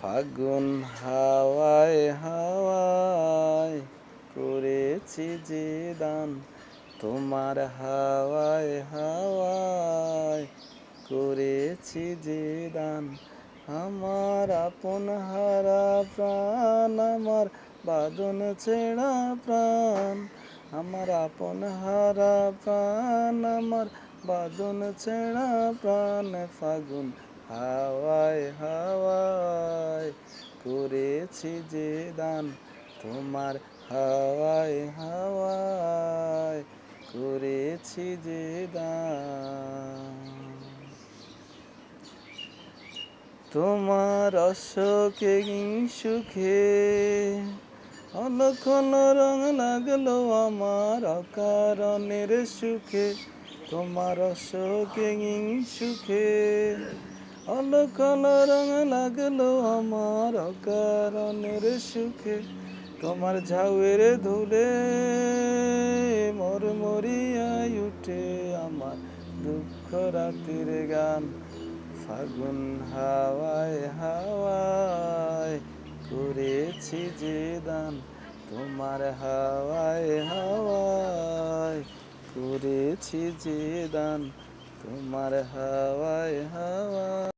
ফাগুন হাওয়ায় হাওয়ায় করেছি যে দান, তোমার হাওয়ায় হাওয়ায় করেছি যে দান। আমার আপন হারা প্রাণ, আমার বাঁধন ছেঁড়া প্রাণ, আমার আপন হারা প্রাণ, আমার বাঁধন ছেঁড়া প্রাণ। ফাগুন হাওয়ায় হাওয়ায় করেছি যে দান, তোমার হাওয়ায় হাওয়ায় করেছি যে দান। তোমার অশোকে সুখে অলক্ষণ রং লাগলো আমার অকারণের সুখে। তোমার অশোকে সুখে অলক্ষণ রং লাগলো আমার অকারণের সুখে। তোমার ঝাউয়ের ধুলে মরমরিয়ায় উঠে আমার দুঃখ রাতের গান। ফাগুন হাওয়ায় হাওয়ায় করেছি যে দান, তোমার হাওয়ায় হাওয়ায় করেছি যে দান, তোমার হাওয়ায় হাওয়ায়।